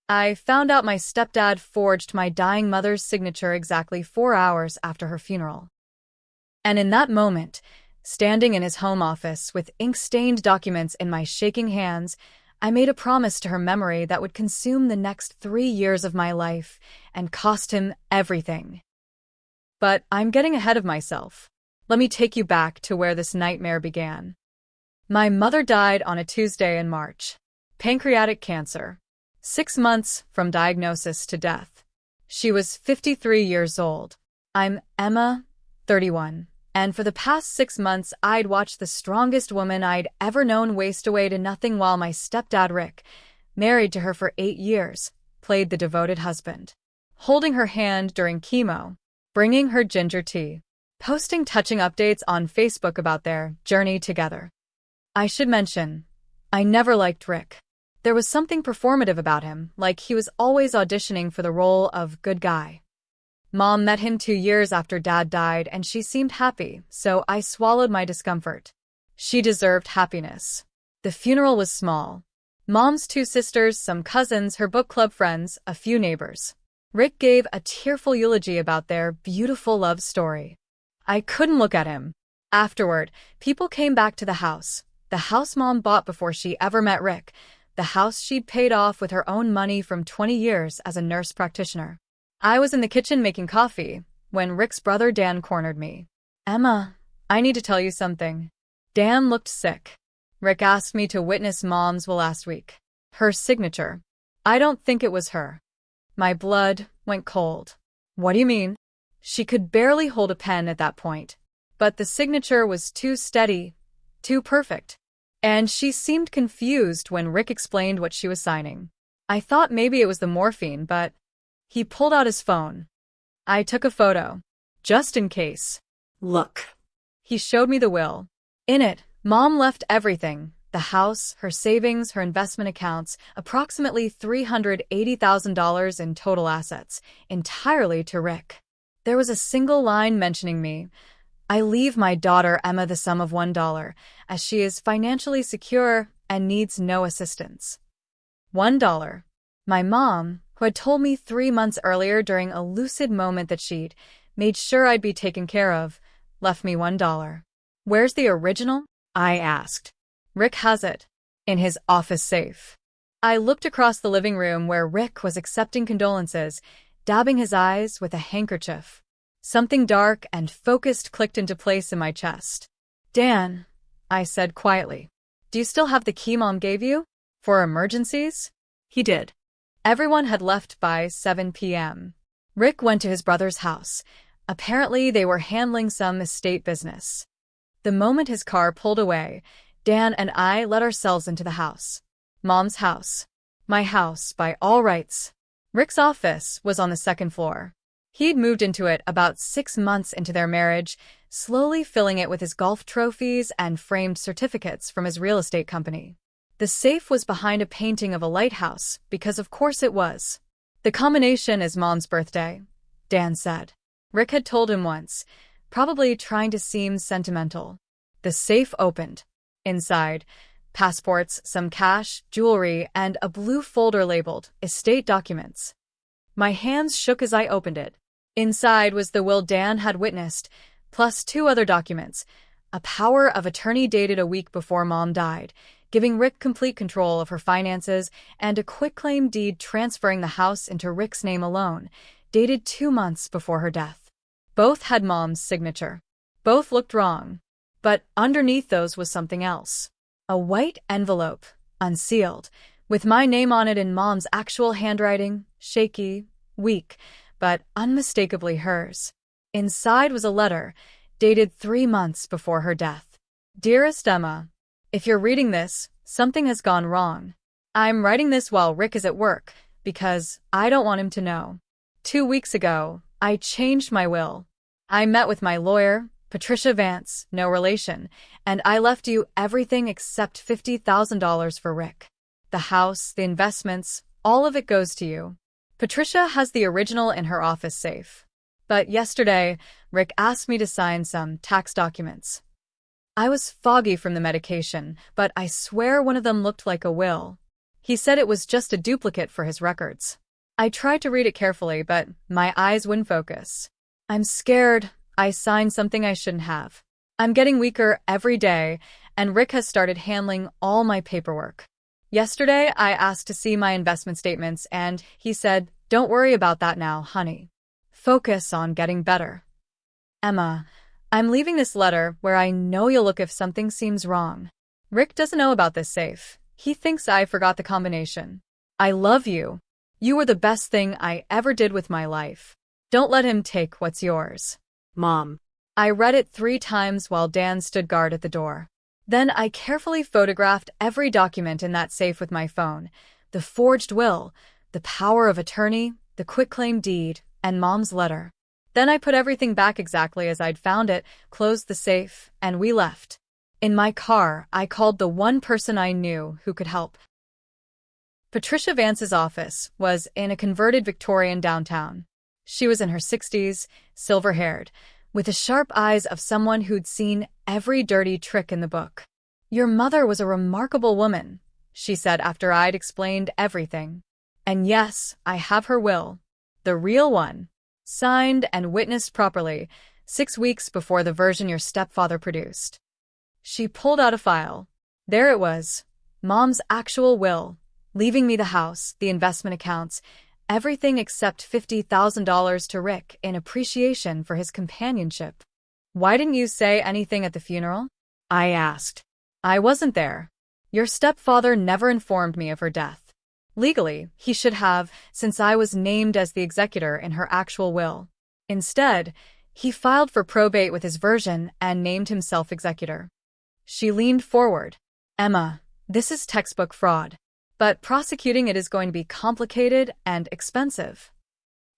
I found out my stepdad forged my dying mother's signature exactly 4 hours after her funeral. And in that moment, standing in his home office with ink-stained documents in my shaking hands, I made a promise to her memory that would consume the next 3 years of my life and cost him everything. But I'm getting ahead of myself. Let me take you back to where this nightmare began. My mother died on a Tuesday in March. Pancreatic cancer. 6 months from diagnosis to death. She was 53 years old. I'm Emma, 31. And for the past 6 months, I'd watched the strongest woman I'd ever known waste away to nothing while my stepdad Rick, married to her for 8 years, played the devoted husband. Holding her hand during chemo, bringing her ginger tea, posting touching updates on Facebook about their journey together. I should mention, I never liked Rick. There was something performative about him, like he was always auditioning for the role of good guy. Mom met him 2 years after Dad died and she seemed happy, so I swallowed my discomfort. She deserved happiness. The funeral was small. Mom's 2 sisters, some cousins, her book club friends, a few neighbors. Rick gave a tearful eulogy about their beautiful love story. I couldn't look at him. Afterward, people came back to the house Mom bought before she ever met Rick, the house she'd paid off with her own money from 20 years as a nurse practitioner. I was in the kitchen making coffee when Rick's brother Dan cornered me. Emma, I need to tell you something. Dan looked sick. Rick asked me to witness Mom's will last week. Her signature. I don't think it was her. My blood went cold. What do you mean? She could barely hold a pen at that point. But the signature was too steady, too perfect. And she seemed confused when Rick explained what she was signing. I thought maybe it was the morphine, but he pulled out his phone. I took a photo, just in case. Look. He showed me the will. In it, Mom left everything, the house, her savings, her investment accounts, approximately $380,000 in total assets, entirely to Rick. There was a single line mentioning me. I leave my daughter Emma the sum of $1, as she is financially secure and needs no assistance. $1. My mom, who had told me 3 months earlier during a lucid moment that she'd made sure I'd be taken care of, left me $1. Where's the original? I asked. Rick has it. In his office safe. I looked across the living room where Rick was accepting condolences, dabbing his eyes with a handkerchief. Something dark and focused clicked into place in my chest. Dan, I said quietly, do you still have the key Mom gave you? For emergencies? He did. Everyone had left by 7 p.m. Rick went to his brother's house. Apparently, they were handling some estate business. The moment his car pulled away, Dan and I let ourselves into the house. Mom's house. My house, by all rights. Rick's office was on the 2nd floor. He'd moved into it about 6 months into their marriage, slowly filling it with his golf trophies and framed certificates from his real estate company. The safe was behind a painting of a lighthouse, because of course it was. The combination is Mom's birthday, Dan said. Rick had told him once, probably trying to seem sentimental. The safe opened. Inside, passports, some cash, jewelry, and a blue folder labeled estate documents. My hands shook as I opened it. Inside was the will Dan had witnessed, plus 2 other documents, a power of attorney dated a week before Mom died, giving Rick complete control of her finances, and a quitclaim deed transferring the house into Rick's name alone, dated 2 months before her death. Both had Mom's signature. Both looked wrong. But underneath those was something else. A white envelope, unsealed, with my name on it in Mom's actual handwriting, shaky, weak, but unmistakably hers. Inside was a letter, dated 3 months before her death. Dearest Emma, if you're reading this, something has gone wrong. I'm writing this while Rick is at work, because I don't want him to know. 2 weeks ago, I changed my will. I met with my lawyer, Patricia Vance, no relation, and I left you everything except $50,000 for Rick. The house, the investments, all of it goes to you. Patricia has the original in her office safe. But yesterday, Rick asked me to sign some tax documents. I was foggy from the medication, but I swear one of them looked like a will. He said it was just a duplicate for his records. I tried to read it carefully, but my eyes wouldn't focus. I'm scared I signed something I shouldn't have. I'm getting weaker every day, and Rick has started handling all my paperwork. Yesterday, I asked to see my investment statements, and he said, "Don't worry about that now, honey. Focus on getting better." Emma, I'm leaving this letter where I know you'll look if something seems wrong. Rick doesn't know about this safe. He thinks I forgot the combination. I love you. You were the best thing I ever did with my life. Don't let him take what's yours. Mom. I read it 3 times while Dan stood guard at the door. Then I carefully photographed every document in that safe with my phone. The forged will, the power of attorney, the quitclaim deed, and Mom's letter. Then I put everything back exactly as I'd found it, closed the safe, and we left. In my car, I called the one person I knew who could help. Patricia Vance's office was in a converted Victorian downtown. She was in her 60s, silver-haired, with the sharp eyes of someone who'd seen every dirty trick in the book. "Your mother was a remarkable woman," she said after I'd explained everything. "And yes, I have her will. The real one. Signed and witnessed properly, 6 weeks before the version your stepfather produced." She pulled out a file. There it was. Mom's actual will, leaving me the house, the investment accounts, everything except $50,000 to Rick in appreciation for his companionship. "Why didn't you say anything at the funeral?" I asked. "I wasn't there. Your stepfather never informed me of her death. Legally, he should have, since I was named as the executor in her actual will. Instead, he filed for probate with his version and named himself executor." She leaned forward. "Emma, this is textbook fraud. But prosecuting it is going to be complicated and expensive.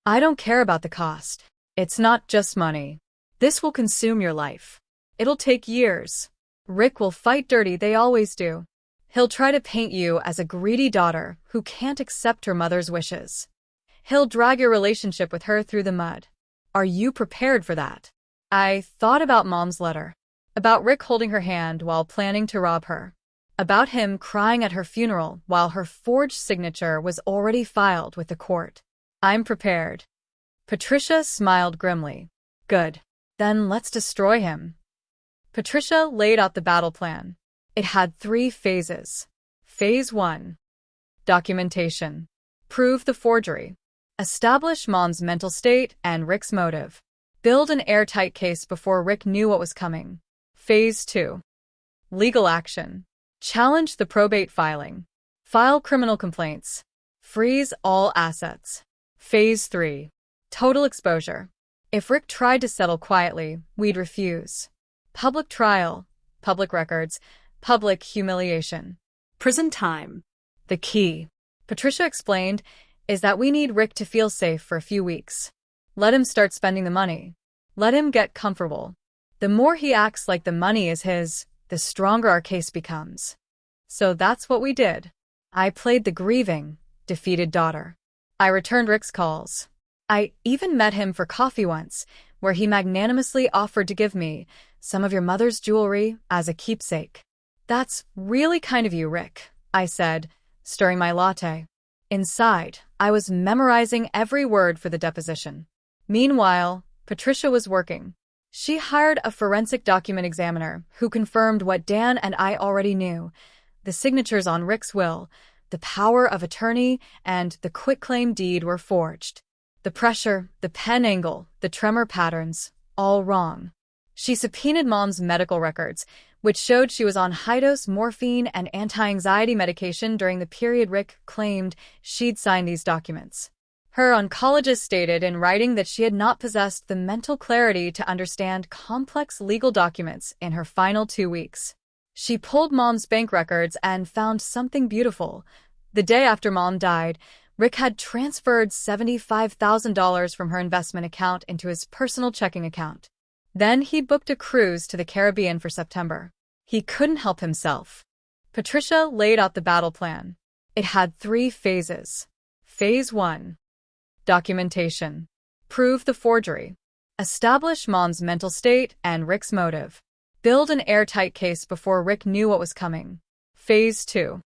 I don't care about the cost. It's not just money. This will consume your life. It'll take years. Rick will fight dirty, they always do. He'll try to paint you as a greedy daughter who can't accept her mother's wishes. He'll drag your relationship with her through the mud. Are you prepared for that?" I thought about Mom's letter. About Rick holding her hand while planning to rob her. About him crying at her funeral while her forged signature was already filed with the court. "I'm prepared." Patricia smiled grimly. "Good. Then let's destroy him." Patricia laid out the battle plan. It had 3 phases. Phase 1. Documentation. Prove the forgery. Establish Mom's mental state and Rick's motive. Build an airtight case before Rick knew what was coming. Phase 2. Legal action. Challenge the probate filing. File criminal complaints. Freeze all assets. Phase 3. Total exposure. If Rick tried to settle quietly, we'd refuse. Public trial, public records, public humiliation. Prison time. The key, Patricia explained, is that we need Rick to feel safe for a few weeks. Let him start spending the money. Let him get comfortable. The more he acts like the money is his, the stronger our case becomes. So that's what we did. I played the grieving, defeated daughter. I returned Rick's calls. I even met him for coffee once, where he magnanimously offered to give me some of your mother's jewelry as a keepsake. "That's really kind of you, Rick," I said, stirring my latte. Inside, I was memorizing every word for the deposition. Meanwhile, Patricia was working. She hired a forensic document examiner who confirmed what Dan and I already knew: the signatures on Rick's will, the power of attorney, and the quitclaim deed were forged. The pressure, the pen angle, the tremor patterns, all wrong. She subpoenaed Mom's medical records, which showed she was on high-dose morphine and anti-anxiety medication during the period Rick claimed she'd signed these documents. Her oncologist stated in writing that she had not possessed the mental clarity to understand complex legal documents in her final 2 weeks. She pulled Mom's bank records and found something beautiful. The day after Mom died, Rick had transferred $75,000 from her investment account into his personal checking account. Then he booked a cruise to the Caribbean for September. He couldn't help himself. Patricia laid out the battle plan. It had 3 phases. Phase 1. Documentation. Prove the forgery. Establish Mom's mental state and Rick's motive. Build an airtight case before Rick knew what was coming. Phase 2.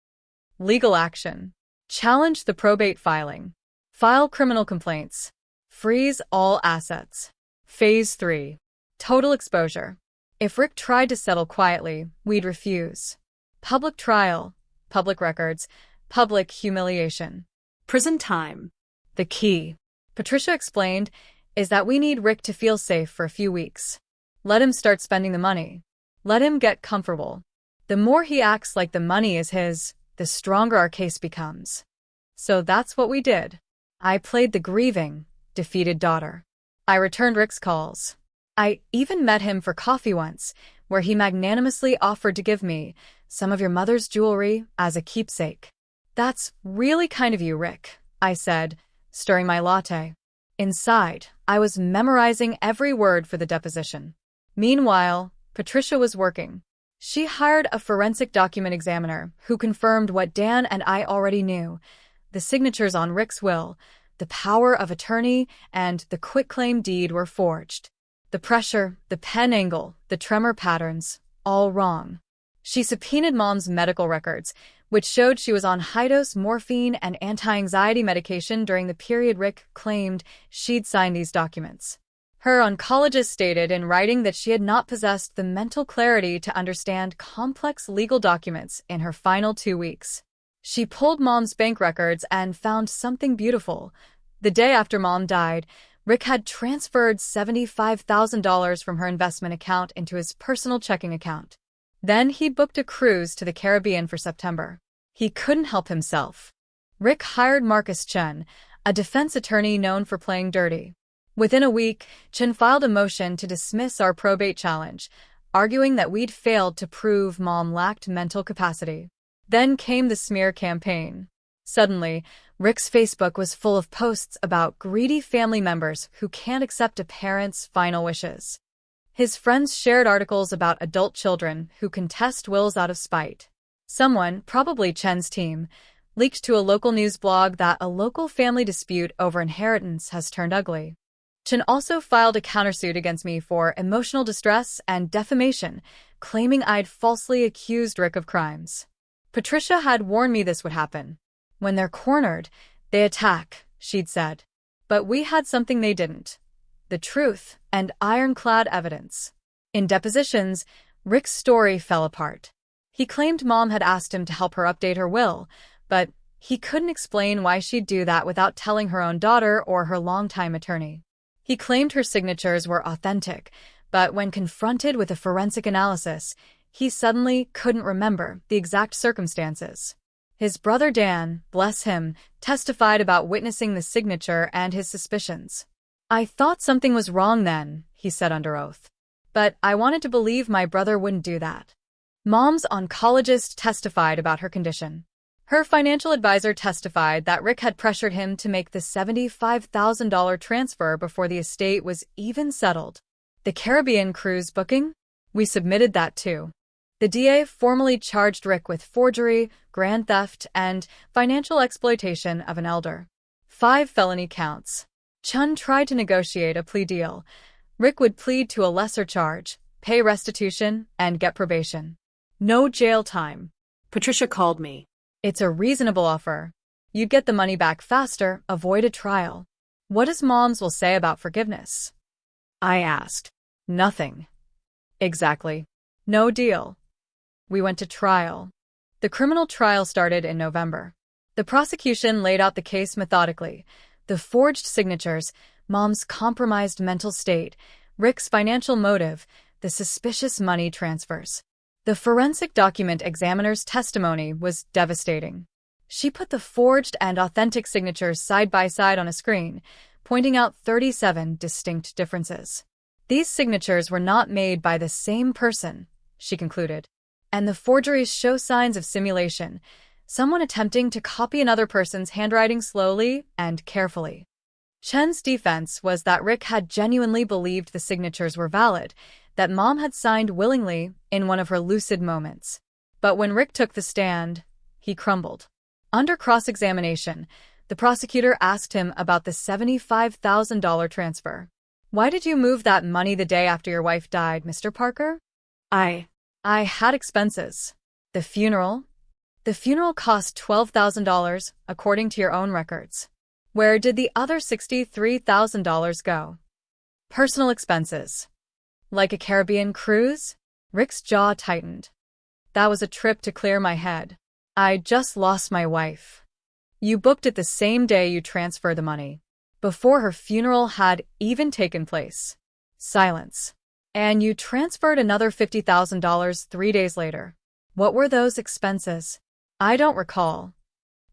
Legal action. Challenge the probate filing. File criminal complaints. Freeze all assets. Phase 3. Total exposure. If Rick tried to settle quietly, we'd refuse. Public trial. Public records. Public humiliation. Prison time. The key, Patricia explained, is that we need Rick to feel safe for a few weeks. Let him start spending the money. Let him get comfortable. The more he acts like the money is his, the stronger our case becomes. So that's what we did. I played the grieving, defeated daughter. I returned Rick's calls. I even met him for coffee once, where he magnanimously offered to give me some of your mother's jewelry as a keepsake. That's really kind of you, Rick, I said, stirring my latte. Inside, I was memorizing every word for the deposition. Meanwhile, Patricia was working. She hired a forensic document examiner who confirmed what Dan and I already knew: the signatures on Rick's will, the power of attorney, and the quitclaim deed were forged. The pressure, the pen angle, the tremor patterns, all wrong. She subpoenaed Mom's medical records, which showed she was on high-dose morphine and anti-anxiety medication during the period Rick claimed she'd signed these documents. Her oncologist stated in writing that she had not possessed the mental clarity to understand complex legal documents in her final 2 weeks. She pulled Mom's bank records and found something beautiful. The day after Mom died, Rick had transferred $75,000 from her investment account into his personal checking account. Then he booked a cruise to the Caribbean for September. He couldn't help himself. Rick hired Marcus Chen, a defense attorney known for playing dirty. Within a week, Chen filed a motion to dismiss our probate challenge, arguing that we'd failed to prove Mom lacked mental capacity. Then came the smear campaign. Suddenly, Rick's Facebook was full of posts about greedy family members who can't accept a parent's final wishes. His friends shared articles about adult children who contest wills out of spite. Someone, probably Chen's team, leaked to a local news blog that a local family dispute over inheritance has turned ugly. Chen also filed a countersuit against me for emotional distress and defamation, claiming I'd falsely accused Rick of crimes. Patricia had warned me this would happen. When they're cornered, they attack, she'd said. But we had something they didn't: the truth and ironclad evidence. In depositions, Rick's story fell apart. He claimed Mom had asked him to help her update her will, but he couldn't explain why she'd do that without telling her own daughter or her longtime attorney. He claimed her signatures were authentic, but when confronted with a forensic analysis, he suddenly couldn't remember the exact circumstances. His brother Dan, bless him, testified about witnessing the signature and his suspicions. I thought something was wrong then, he said under oath. But I wanted to believe my brother wouldn't do that. Mom's oncologist testified about her condition. Her financial advisor testified that Rick had pressured him to make the $75,000 transfer before the estate was even settled. The Caribbean cruise booking? We submitted that too. The DA formally charged Rick with forgery, grand theft, and financial exploitation of an elder. 5 felony counts. Chun tried to negotiate a plea deal. Rick would plead to a lesser charge, pay restitution, and get probation. No jail time. Patricia called me. It's a reasonable offer. You'd get the money back faster, avoid a trial. What does Mom's will say about forgiveness? I asked. Nothing. Exactly. No deal. We went to trial. The criminal trial started in November. The prosecution laid out the case methodically: the forged signatures, Mom's compromised mental state, Rick's financial motive, the suspicious money transfers. The forensic document examiner's testimony was devastating. She put the forged and authentic signatures side by side on a screen, pointing out 37 distinct differences. These signatures were not made by the same person, she concluded. And the forgeries show signs of simulation, someone attempting to copy another person's handwriting slowly and carefully. Chen's defense was that Rick had genuinely believed the signatures were valid, that Mom had signed willingly in one of her lucid moments. But when Rick took the stand, he crumbled. Under cross-examination, the prosecutor asked him about the $75,000 transfer. Why did you move that money the day after your wife died, Mr. Parker? I had expenses. The funeral, The funeral cost $12,000, according to your own records. Where did the other $63,000 go? Personal expenses. Like a Caribbean cruise? Rick's jaw tightened. That was a trip to clear my head. I just lost my wife. You booked it the same day you transferred the money, before her funeral had even taken place. Silence. And you transferred another $50,000 3 days later. What were those expenses? I don't recall.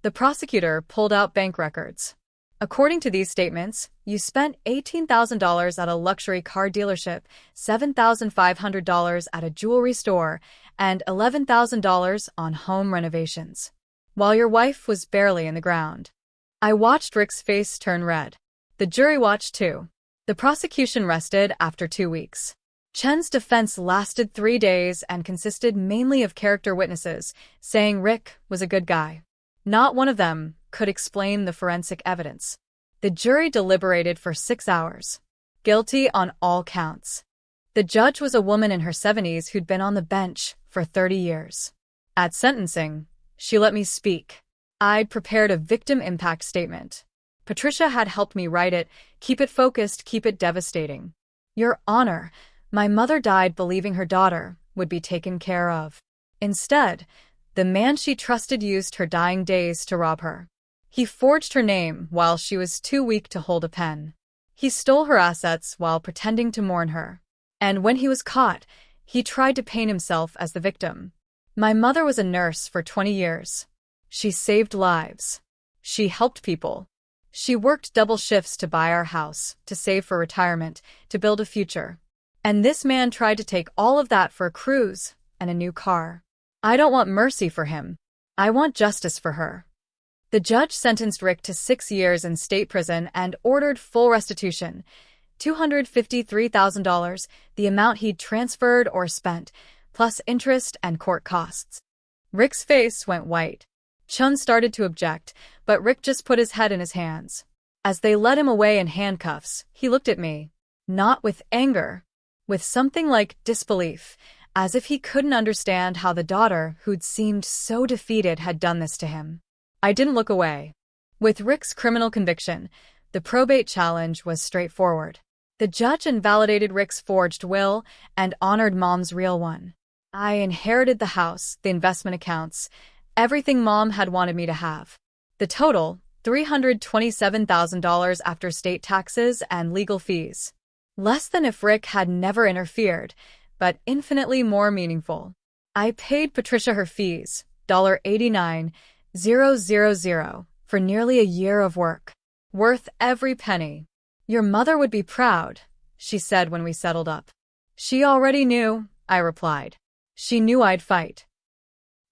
The prosecutor pulled out bank records. According to these statements, you spent $18,000 at a luxury car dealership, $7,500 at a jewelry store, and $11,000 on home renovations, while your wife was barely in the ground. I watched Rick's face turn red. The jury watched too. The prosecution rested after 2 weeks. Chen's defense lasted 3 days and consisted mainly of character witnesses, saying Rick was a good guy. Not one of them could explain the forensic evidence. The jury deliberated for 6 hours. Guilty on all counts. The judge was a woman in her 70s who'd been on the bench for 30 years. At sentencing, she let me speak. I'd prepared a victim impact statement. Patricia had helped me write it, keep it focused, keep it devastating. Your Honor, my mother died believing her daughter would be taken care of. Instead, the man she trusted used her dying days to rob her. He forged her name while she was too weak to hold a pen. He stole her assets while pretending to mourn her. And when he was caught, he tried to paint himself as the victim. My mother was a nurse for 20 years. She saved lives. She helped people. She worked double shifts to buy our house, to save for retirement, to build a future. And this man tried to take all of that for a cruise and a new car. I don't want mercy for him. I want justice for her. The judge sentenced Rick to 6 years in state prison and ordered full restitution, $253,000, the amount he'd transferred or spent, plus interest and court costs. Rick's face went white. Chun started to object, but Rick just put his head in his hands. As they led him away in handcuffs, he looked at me. Not with anger, with something like disbelief, as if he couldn't understand how the daughter who'd seemed so defeated had done this to him. I didn't look away. With Rick's criminal conviction, the probate challenge was straightforward. The judge invalidated Rick's forged will and honored Mom's real one. I inherited the house, the investment accounts, everything Mom had wanted me to have. The total, $327,000 after state taxes and legal fees. Less than if Rick had never interfered, but infinitely more meaningful. I paid Patricia her fees, $89,000, for nearly a year of work. Worth every penny. Your mother would be proud, she said when we settled up. She already knew, I replied. She knew I'd fight.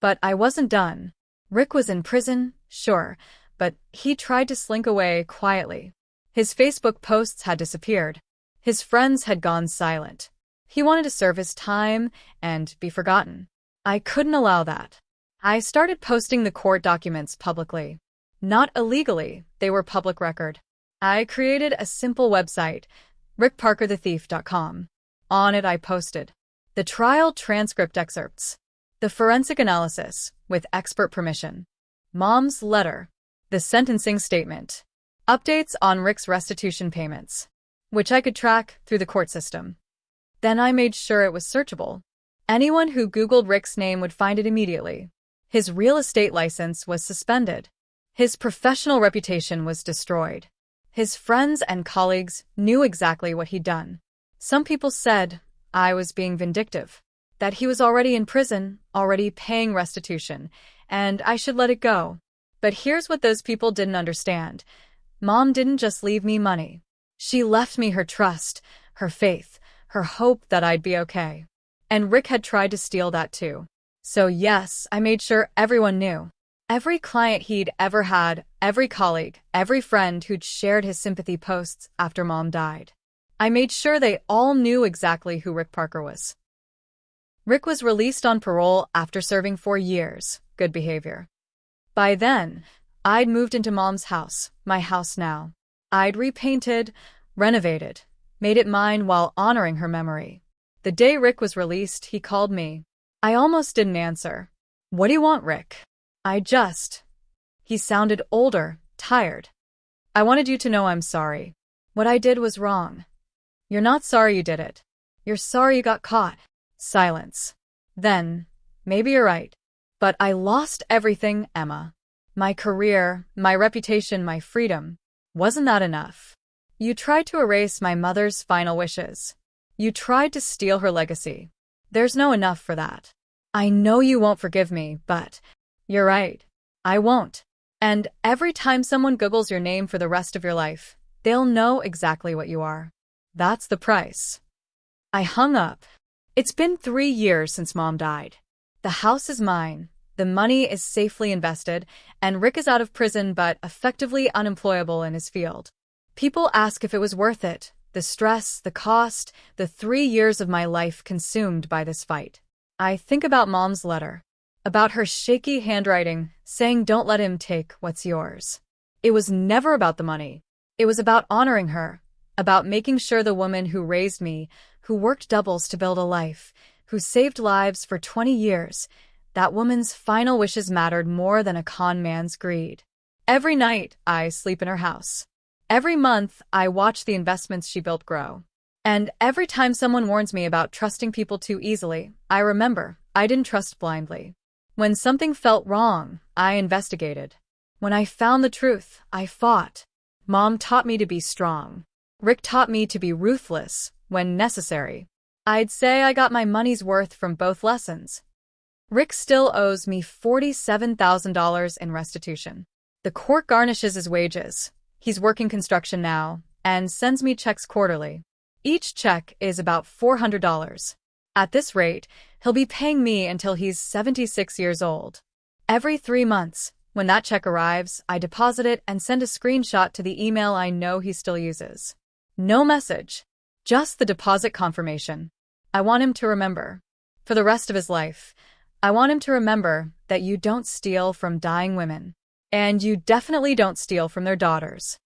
But I wasn't done. Rick was in prison, sure, but he tried to slink away quietly. His Facebook posts had disappeared. His friends had gone silent. He wanted to serve his time and be forgotten. I couldn't allow that. I started posting the court documents publicly. Not illegally, they were public record. I created a simple website, rickparkerthethief.com. On it I posted the trial transcript excerpts, the forensic analysis with expert permission, Mom's letter, the sentencing statement, updates on Rick's restitution payments, which I could track through the court system. Then I made sure it was searchable. Anyone who Googled Rick's name would find it immediately. His real estate license was suspended. His professional reputation was destroyed. His friends and colleagues knew exactly what he'd done. Some people said I was being vindictive, that he was already in prison, already paying restitution, and I should let it go. But here's what those people didn't understand. Mom didn't just leave me money. She left me her trust, her faith, her hope that I'd be okay. And Rick had tried to steal that too. So yes, I made sure everyone knew. Every client he'd ever had, every colleague, every friend who'd shared his sympathy posts after Mom died. I made sure they all knew exactly who Rick Parker was. Rick was released on parole after serving 4 years. Good behavior. By then, I'd moved into Mom's house, my house now. I'd repainted, renovated, made it mine while honoring her memory. The day Rick was released, he called me. I almost didn't answer. What do you want, Rick? He sounded older, tired. I wanted you to know I'm sorry. What I did was wrong. You're not sorry you did it. You're sorry you got caught. Silence. Then, maybe you're right. But I lost everything, Emma. My career, my reputation, my freedom. Wasn't that enough? You tried to erase my mother's final wishes. You tried to steal her legacy. There's no enough for that. I know you won't forgive me, but you're right. I won't. And every time someone Googles your name for the rest of your life, they'll know exactly what you are. That's the price. I hung up. It's been 3 years since Mom died. The house is mine. The money is safely invested, and Rick is out of prison but effectively unemployable in his field. People ask if it was worth it. The stress, the cost, the 3 years of my life consumed by this fight. I think about Mom's letter. About her shaky handwriting, saying don't let him take what's yours. It was never about the money. It was about honoring her. About making sure the woman who raised me, who worked doubles to build a life, who saved lives for 20 years, that woman's final wishes mattered more than a con man's greed. Every night, I sleep in her house. Every month, I watch the investments she built grow. And every time someone warns me about trusting people too easily, I remember I didn't trust blindly. When something felt wrong, I investigated. When I found the truth, I fought. Mom taught me to be strong. Rick taught me to be ruthless when necessary. I'd say I got my money's worth from both lessons. Rick still owes me $47,000 in restitution. The court garnishes his wages. He's working construction now and sends me checks quarterly. Each check is about $400. At this rate, he'll be paying me until he's 76 years old. Every 3 months, when that check arrives, I deposit it and send a screenshot to the email I know he still uses. No message, just the deposit confirmation. I want him to remember. For the rest of his life, I want him to remember that you don't steal from dying women. And you definitely don't steal from their daughters.